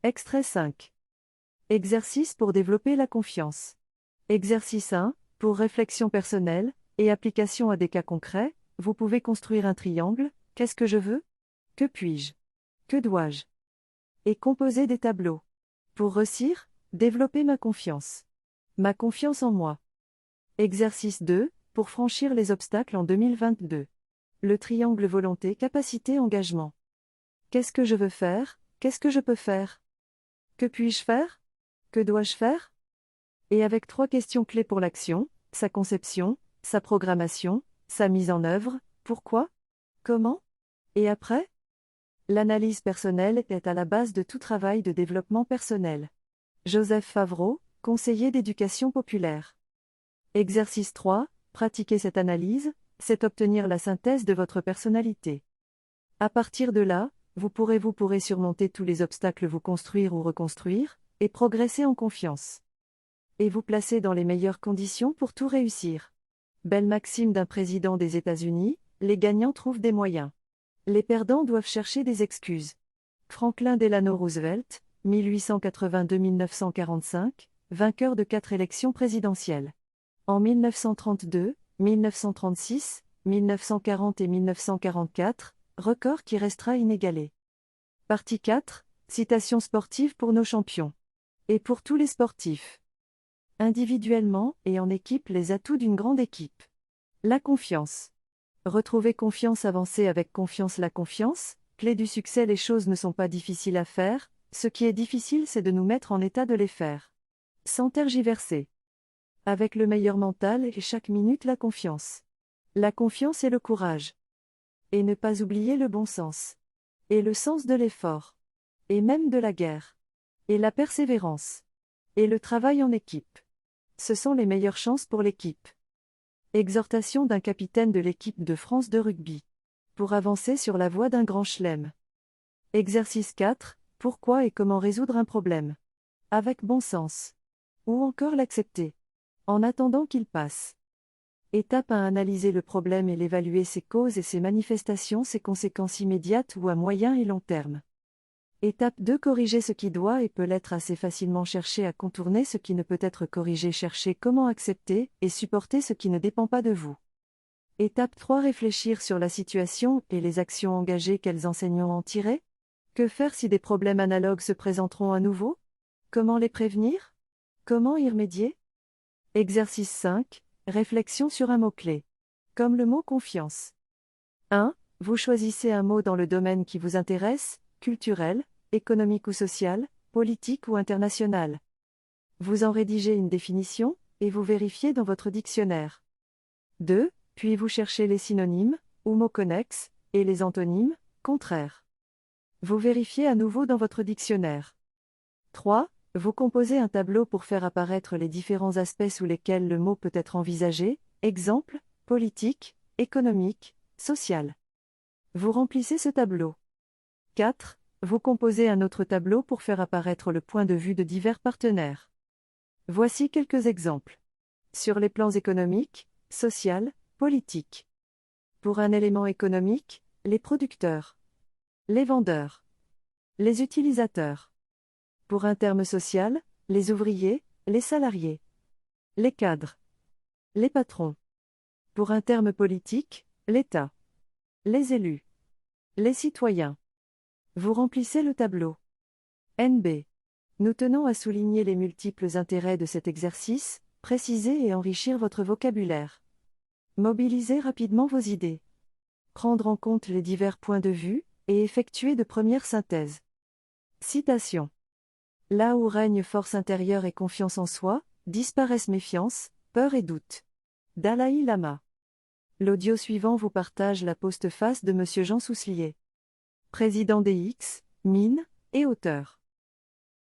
Extrait 5. Exercice pour développer la confiance. Exercice 1. Pour réflexion personnelle et application à des cas concrets, vous pouvez construire un triangle. Qu'est-ce que je veux? Que puis-je? Que dois-je? Et composer des tableaux. Pour réussir, développer ma confiance. Ma confiance en moi. Exercice 2. Pour franchir les obstacles en 2022. Le triangle volonté, capacité, engagement. Qu'est-ce que je veux faire? Qu'est-ce que je peux faire? Que puis-je faire? Que dois-je faire? Et avec 3 questions clés pour l'action, sa conception, sa programmation, sa mise en œuvre, pourquoi? Comment? Et après? L'analyse personnelle est à la base de tout travail de développement personnel. Joseph Favreau, conseiller d'éducation populaire. Exercice 3. Pratiquer cette analyse, c'est obtenir la synthèse de votre personnalité. À partir de là, vous pourrez surmonter tous les obstacles, vous construire ou reconstruire, et progresser en confiance. Et vous placer dans les meilleures conditions pour tout réussir. Belle maxime d'un président des États-Unis, les gagnants trouvent des moyens. Les perdants doivent chercher des excuses. Franklin Delano Roosevelt, 1882-1945, vainqueur de 4 élections présidentielles. En 1932, 1936, 1940 et 1944, record qui restera inégalé. Partie 4, citation sportive pour nos champions. Et pour tous les sportifs. Individuellement et en équipe, les atouts d'une grande équipe. La confiance. Retrouver confiance, avancer avec confiance. La confiance, clé du succès. Les choses ne sont pas difficiles à faire, ce qui est difficile c'est de nous mettre en état de les faire. Sans tergiverser. Avec le meilleur mental et chaque minute la confiance. La confiance et le courage. Et ne pas oublier le bon sens. Et le sens de l'effort. Et même de la guerre. Et la persévérance. Et le travail en équipe. Ce sont les meilleures chances pour l'équipe. Exhortation d'un capitaine de l'équipe de France de rugby. Pour avancer sur la voie d'un grand chelem. Exercice 4. Pourquoi et comment résoudre un problème. Avec bon sens. Ou encore l'accepter. En attendant qu'il passe. Étape 1. Analyser le problème et l'évaluer, ses causes et ses manifestations, ses conséquences immédiates ou à moyen et long terme. Étape 2. Corriger ce qui doit et peut l'être assez facilement, chercher à contourner ce qui ne peut être corrigé, chercher comment accepter et supporter ce qui ne dépend pas de vous. Étape 3. Réfléchir sur la situation et les actions engagées, quels enseignements en tirer? Que faire si des problèmes analogues se présenteront à nouveau? Comment les prévenir? Comment y remédier? Exercice 5. Réflexion sur un mot-clé. Comme le mot confiance. 1. Vous choisissez un mot dans le domaine qui vous intéresse, culturel, économique ou social, politique ou international. Vous en rédigez une définition, et vous vérifiez dans votre dictionnaire. 2. Puis vous cherchez les synonymes, ou mots connexes, et les antonymes, contraires. Vous vérifiez à nouveau dans votre dictionnaire. 3. Vous composez un tableau pour faire apparaître les différents aspects sous lesquels le mot peut être envisagé, exemple, politique, économique, social. Vous remplissez ce tableau. 4. Vous composez un autre tableau pour faire apparaître le point de vue de divers partenaires. Voici quelques exemples. Sur les plans économiques, social, politique. Pour un élément économique, les producteurs, les vendeurs, les utilisateurs. Pour un terme social, les ouvriers, les salariés, les cadres, les patrons. Pour un terme politique, l'État, les élus, les citoyens. Vous remplissez le tableau. NB. Nous tenons à souligner les multiples intérêts de cet exercice, préciser et enrichir votre vocabulaire. Mobiliser rapidement vos idées. Prendre en compte les divers points de vue, et effectuer de premières synthèses. Citation. Là où règne force intérieure et confiance en soi, disparaissent méfiance, peur et doute. Dalai Lama. L'audio suivant vous partage la postface de Monsieur Jean Sousslier. Président des X, Mines, et auteur.